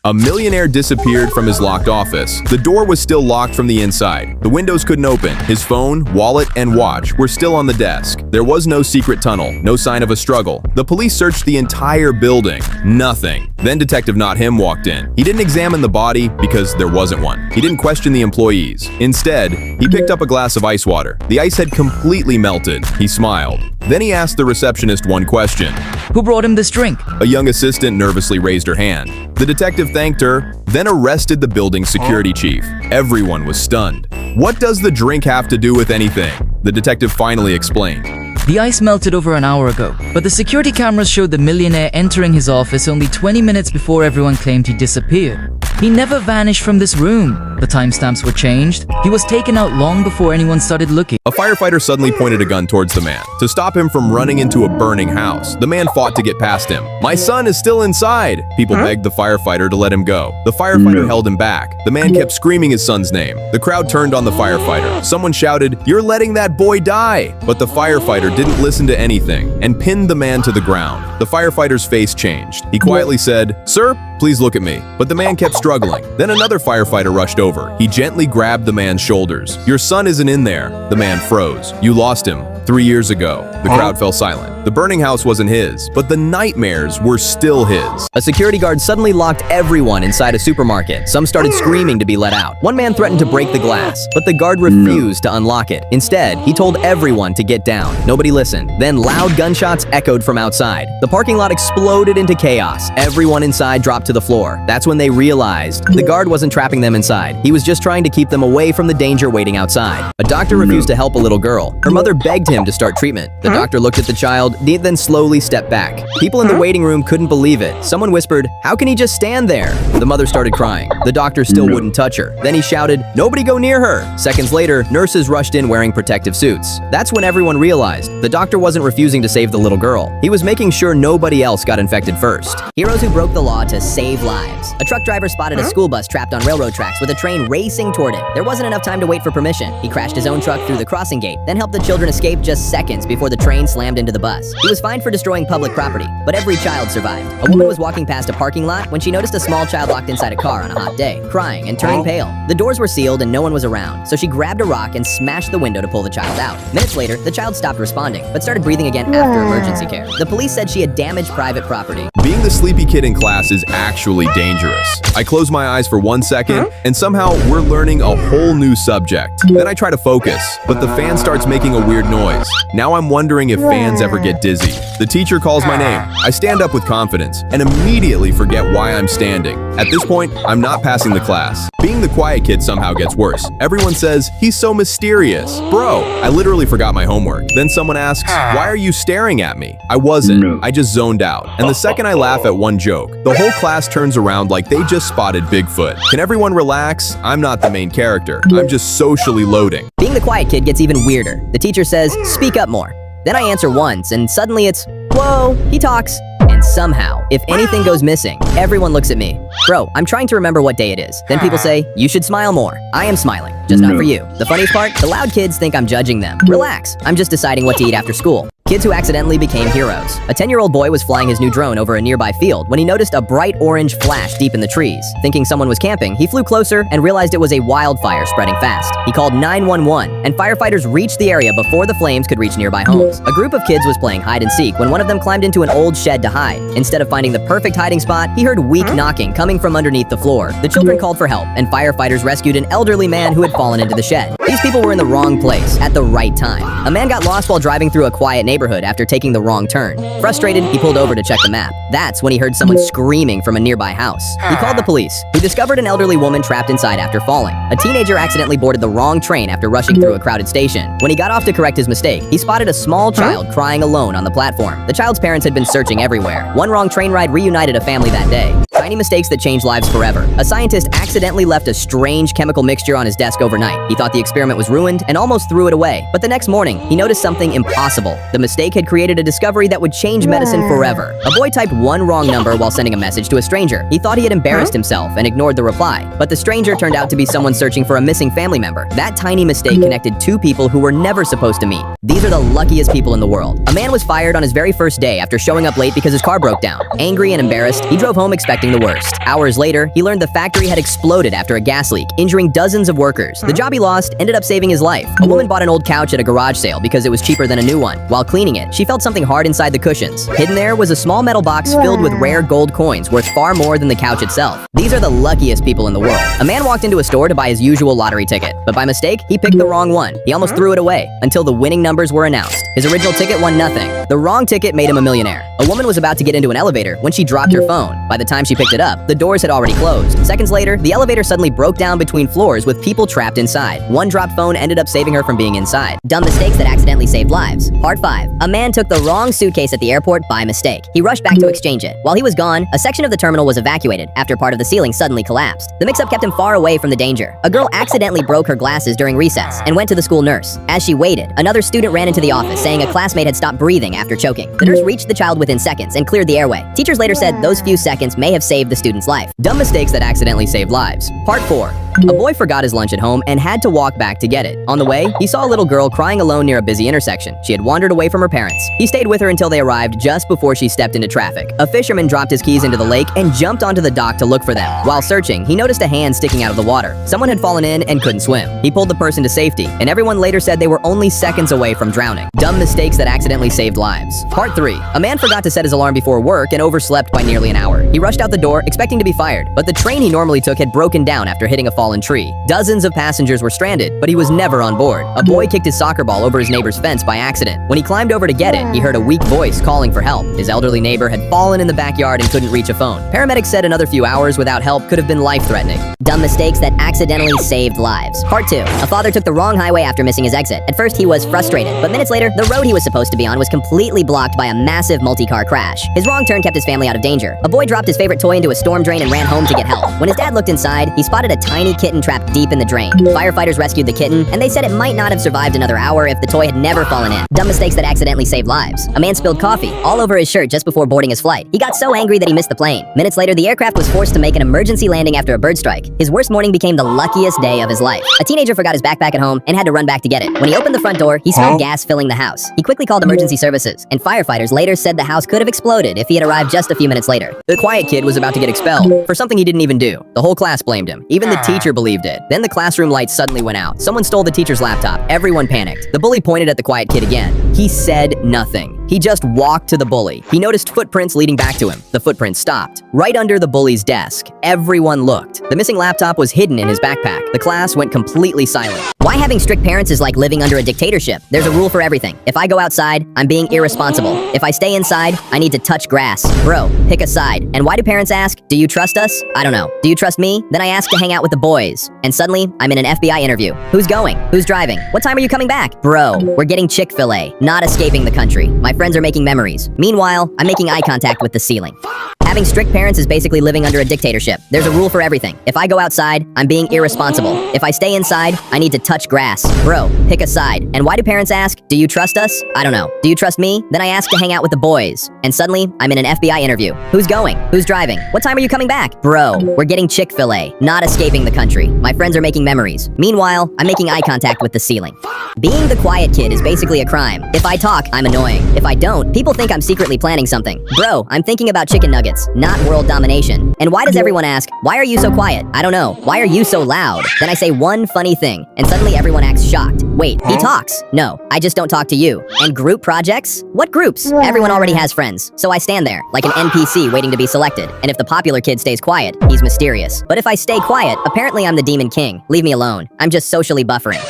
A millionaire disappeared from his locked office. The door was still locked from the inside. The windows couldn't open. His phone, wallet, and watch were still on the desk. There was no secret tunnel, no sign of a struggle. The police searched the entire building. Nothing. Then Detective Not Him walked in. He didn't examine the body because there wasn't one. He didn't question the employees. Instead, he picked up a glass of ice water. The ice had completely melted. He smiled. Then he asked the receptionist one question. Who brought him this drink? A young assistant nervously raised her hand. The detective thanked her, then arrested the building's security chief. Everyone was stunned. What does the drink have to do with anything? The detective finally explained. The ice melted over an hour ago, but the security cameras showed the millionaire entering his office only 20 minutes before everyone claimed he disappeared. He never vanished from this room. The timestamps were changed. He was taken out long before anyone started looking. A firefighter suddenly pointed a gun towards the man. To stop him from running into a burning house, the man fought to get past him. "My son is still inside!" People begged the firefighter to let him go. The firefighter held him back. The man kept screaming his son's name. The crowd turned on the firefighter. Someone shouted, "You're letting that boy die!" But the firefighter didn't listen to anything and pinned the man to the ground. The firefighter's face changed. He quietly said, "Sir, please look at me." But the man kept struggling. Then another firefighter rushed over. He gently grabbed the man's shoulders. "Your son isn't in there." The man froze. "You lost him 3 years ago." The crowd fell silent. The burning house wasn't his, but the nightmares were still his. A security guard suddenly locked everyone inside a supermarket. Some started screaming to be let out. One man threatened to break the glass, but the guard refused to unlock it. Instead, he told everyone to get down. Nobody listened. Then loud gunshots echoed from outside. The parking lot exploded into chaos. Everyone inside dropped to the floor. That's when they realized the guard wasn't trapping them inside. He was just trying to keep them away from the danger waiting outside. A doctor refused to help a little girl. Her mother begged him to start treatment. The doctor looked at the child, then slowly stepped back. People in the waiting room couldn't believe it. Someone whispered, "How can he just stand there?" The mother started crying. The doctor still wouldn't touch her. Then he shouted, "Nobody go near her!" Seconds later, nurses rushed in wearing protective suits. That's when everyone realized the doctor wasn't refusing to save the little girl. He was making sure nobody else got infected first. Heroes who broke the law to save lives. A truck driver spotted a school bus trapped on railroad tracks with a train racing toward it. There wasn't enough time to wait for permission. He crashed his own truck through the crossing gate, then helped the children escape just seconds before the train slammed into the bus. He was fined for destroying public property, but every child survived. A woman was walking past a parking lot when she noticed a small child locked inside a car on a hot day, crying and turning pale. The doors were sealed and no one was around, so she grabbed a rock and smashed the window to pull the child out. Minutes later, the child stopped responding, but started breathing again after emergency care. The police said she had damaged private property. Being the sleepy kid in class is actually dangerous. I close my eyes for 1 second, and somehow we're learning a whole new subject. Then I try to focus, but the fan starts making a weird noise. Now I'm wondering if fans ever get dizzy. The teacher calls my name. I stand up with confidence and immediately forget why I'm standing. At this point, I'm not passing the class. Being the quiet kid somehow gets worse. Everyone says, "He's so mysterious." Bro, I literally forgot my homework. Then someone asks, "Why are you staring at me?" I wasn't. I just zoned out. And the second I laugh at one joke, the whole class turns around like they just spotted Bigfoot. Can everyone relax? I'm not the main character. I'm just socially loading. Being the quiet kid gets even weirder. The teacher says, "Speak up more." Then I answer once, and suddenly it's, "Whoa, he talks." And somehow, if anything goes missing, everyone looks at me. Bro, I'm trying to remember what day it is. Then people say, "You should smile more." I am smiling, just not for you. The funniest part, the loud kids think I'm judging them. Relax, I'm just deciding what to eat after school. Kids who accidentally became heroes. A 10-year-old boy was flying his new drone over a nearby field when he noticed a bright orange flash deep in the trees. Thinking someone was camping, he flew closer and realized it was a wildfire spreading fast. He called 911, and firefighters reached the area before the flames could reach nearby homes. A group of kids was playing hide and seek when one of them climbed into an old shed to hide. Instead of finding the perfect hiding spot, he heard weak knocking coming from underneath the floor. The children called for help, and firefighters rescued an elderly man who had fallen into the shed. These people were in the wrong place at the right time. A man got lost while driving through a quiet neighborhood after taking the wrong turn. Frustrated, he pulled over to check the map. That's when he heard someone screaming from a nearby house. He called the police, who discovered an elderly woman trapped inside after falling. A teenager accidentally boarded the wrong train after rushing through a crowded station. When he got off to correct his mistake, he spotted a small child crying alone on the platform. The child's parents had been searching everywhere. One wrong train ride reunited a family that day. Tiny mistakes that change lives forever. A scientist accidentally left a strange chemical mixture on his desk overnight. He thought the experiment was ruined and almost threw it away. But the next morning, he noticed something impossible. The mistake had created a discovery that would change medicine forever. A boy typed one wrong number while sending a message to a stranger. He thought he had embarrassed himself and ignored the reply. But the stranger turned out to be someone searching for a missing family member. That tiny mistake connected two people who were never supposed to meet. These are the luckiest people in the world. A man was fired on his very first day after showing up late because his car broke down. Angry and embarrassed, he drove home expecting the worst. Hours later, he learned the factory had exploded after a gas leak, injuring dozens of workers. The job he lost ended up saving his life. A woman bought an old couch at a garage sale because it was cheaper than a new one. While cleaning it, she felt something hard inside the cushions. Hidden there was a small metal box filled with rare gold coins worth far more than the couch itself. These are the luckiest people in the world. A man walked into a store to buy his usual lottery ticket, but by mistake, he picked the wrong one. He almost threw it away until the winning numbers were announced. His original ticket won nothing. The wrong ticket made him a millionaire. A woman was about to get into an elevator when she dropped her phone. By the time she picked it up, the doors had already closed. Seconds later, the elevator suddenly broke down between floors with people trapped inside. One dropped phone ended up saving her from being inside. Dumb mistakes that accidentally saved lives. Part 5. A man took the wrong suitcase at the airport by mistake. He rushed back to exchange it. While he was gone, a section of the terminal was evacuated after part of the ceiling suddenly collapsed. The mix-up kept him far away from the danger. A girl accidentally broke her glasses during recess and went to the school nurse. As she waited, another student ran into the office saying a classmate had stopped breathing after choking. The nurse reached the child within seconds and cleared the airway. Teachers later said those few seconds may have saved the student's life. Dumb mistakes that accidentally saved lives. Part 4. A boy forgot his lunch at home and had to walk back to get it. On the way, he saw a little girl crying alone near a busy intersection. She had wandered away from her parents. He stayed with her until they arrived just before she stepped into traffic. A fisherman dropped his keys into the lake and jumped onto the dock to look for them. While searching, he noticed a hand sticking out of the water. Someone had fallen in and couldn't swim. He pulled the person to safety, and everyone later said they were only seconds away from drowning. Dumb mistakes that accidentally saved lives. Part 3. A man forgot to set his alarm before work and overslept by nearly an hour. He rushed out the door expecting to be fired, but the train he normally took had broken down after hitting a fallen tree. Dozens of passengers were stranded, but he was never on board. A boy kicked his soccer ball over his neighbor's fence by accident. When he climbed over to get it, he heard a weak voice calling for help. His elderly neighbor had fallen in the backyard and couldn't reach a phone. Paramedics said another few hours without help could have been life-threatening. Dumb mistakes that accidentally saved lives. Part 2. A father took the wrong highway after missing his exit. At first, he was frustrated, but minutes later, the road he was supposed to be on was completely blocked by a massive multi-car crash. His wrong turn kept his family out of danger. A boy dropped his favorite toy into a storm drain and ran home to get help. When his dad looked inside, he spotted a tiny kitten trapped deep in the drain. Firefighters rescued the kitten, and they said it might not have survived another hour if the toy had never fallen in. Dumb mistakes that accidentally saved lives. A man spilled coffee all over his shirt just before boarding his flight. He got so angry that he missed the plane. Minutes later, the aircraft was forced to make an emergency landing after a bird strike. His worst morning became the luckiest day of his life. A teenager forgot his backpack at home and had to run back to get it. When he opened the front door, he smelled gas filling the house. He quickly called emergency services, and firefighters later said the house could have exploded if he had arrived just a few minutes later. The quiet kid was about to get expelled for something he didn't even do. The whole class blamed him. Even the teacher believed it. Then the classroom lights suddenly went out. Someone stole the teacher's laptop. Everyone panicked. The bully pointed at the quiet kid again. He said nothing. He just walked to the bully. He noticed footprints leading back to him. The footprints stopped right under the bully's desk. Everyone looked. The missing laptop was hidden in his backpack. The class went completely silent. Why having strict parents is like living under a dictatorship. There's a rule for everything. If I go outside, I'm being irresponsible. If I stay inside, I need to touch grass. Bro, pick a side. And why do parents ask, do you trust us? I don't know. Do you trust me? Then I ask to hang out with the boys. And suddenly, I'm in an FBI interview. Who's going? Who's driving? What time are you coming back? Bro, we're getting Chick-fil-A, not escaping the country. My friends are making memories. Meanwhile, I'm making eye contact with the ceiling. Having strict parents is basically living under a dictatorship. There's a rule for everything. If I go outside, I'm being irresponsible. If I stay inside, I need to touch grass. Bro, pick a side. And why do parents ask, do you trust us? I don't know. Do you trust me? Then I ask to hang out with the boys. And suddenly, I'm in an FBI interview. Who's going? Who's driving? What time are you coming back? Bro, we're getting Chick-fil-A, not escaping the country. My friends are making memories. Meanwhile, I'm making eye contact with the ceiling. Being the quiet kid is basically a crime. If I talk, I'm annoying. If I don't, people think I'm secretly planning something. Bro, I'm thinking about chicken nuggets, not world domination. And why does everyone ask, why are you so quiet? I don't know. Why are you so loud? Then I say one funny thing, and suddenly everyone acts shocked. Wait, he talks. No, I just don't talk to you. And group projects? What groups? Everyone already has friends. So I stand there, like an NPC waiting to be selected. And if the popular kid stays quiet, he's mysterious. But if I stay quiet, apparently I'm the demon king. Leave me alone. I'm just socially buffering.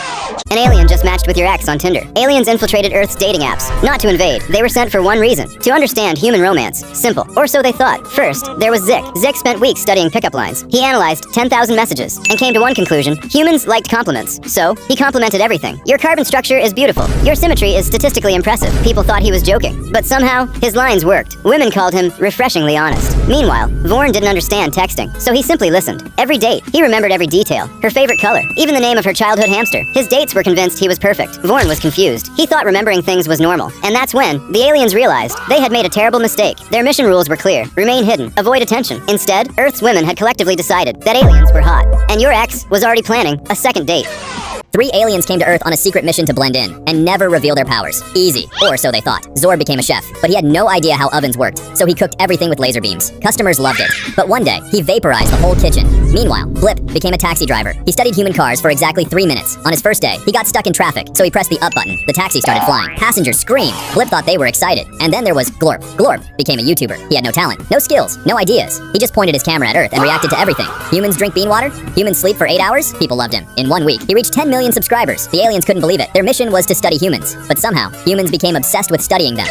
An alien just matched with your ex on Tinder. Aliens infiltrated Earth's dating apps. Not to invade. They were sent for one reason. To understand human romance. Simple. Or so they thought. First, there was Zick. Zick spent weeks studying pickup lines. He analyzed 10,000 messages and came to one conclusion. Humans liked compliments. So, he complimented everything. Your carbon structure is beautiful. Your symmetry is statistically impressive. People thought he was joking. But somehow, his lines worked. Women called him refreshingly honest. Meanwhile, Vorn didn't understand texting, so he simply listened. Every date, he remembered every detail. Her favorite color. Even the name of her childhood hamster. His dates were convinced he was perfect. Vorn was confused. He thought remembering things was normal. And that's when the aliens realized they had made a terrible mistake. Their mission rules were clear. Remain hidden. Avoid attention. Instead, Earth's women had collectively decided that aliens were hot. And your ex was already planning a second date. 3 aliens came to Earth on a secret mission to blend in, and never reveal their powers. Easy. Or so they thought. Zor became a chef, but he had no idea how ovens worked, so he cooked everything with laser beams. Customers loved it. But one day, he vaporized the whole kitchen. Meanwhile, Blip became a taxi driver. He studied human cars for exactly 3 minutes. On his first day, he got stuck in traffic, so he pressed the up button. The taxi started flying. Passengers screamed. Blip thought they were excited. And then there was Glorp. Glorp became a YouTuber. He had no talent, no skills, no ideas. He just pointed his camera at Earth and reacted to everything. Humans drink bean water? Humans sleep for 8 hours? People loved him. In 1 week, he reached 10 million subscribers. The aliens couldn't believe it. Their mission was to study humans. But somehow, humans became obsessed with studying them.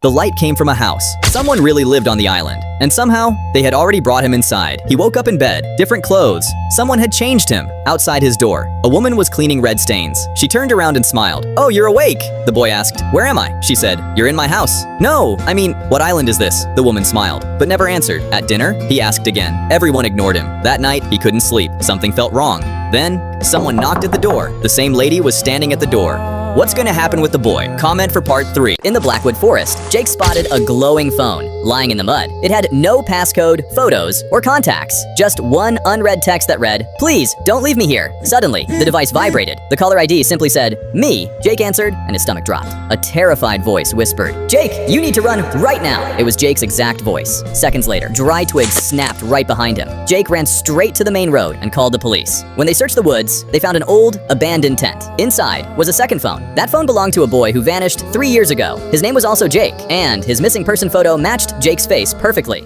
The light came from a house. Someone really lived on the island. And somehow, they had already brought him inside. He woke up in bed, different clothes. Someone had changed him. Outside his door, a woman was cleaning red stains. She turned around and smiled. "Oh, you're awake." The boy asked, "Where am I?" She said, "You're in my house." "No, I mean, what island is this?" The woman smiled, but never answered. At dinner, he asked again. Everyone ignored him. That night, he couldn't sleep. Something felt wrong. Then, someone knocked at the door. The same lady was standing at the door. What's gonna happen with the boy? Comment for part 3. In the Blackwood Forest, Jake spotted a glowing phone lying in the mud. It had no passcode, photos, or contacts. Just one unread text that read, "Please, don't leave me here." Suddenly, the device vibrated. The caller ID simply said, "Me." Jake answered, and his stomach dropped. A terrified voice whispered, "Jake, you need to run right now." It was Jake's exact voice. Seconds later, dry twigs snapped right behind him. Jake ran straight to the main road and called the police. When they searched the woods, they found an old, abandoned tent. Inside was a second phone. That phone belonged to a boy who vanished 3 years ago. His name was also Jake, and his missing person photo matched Jake's face perfectly.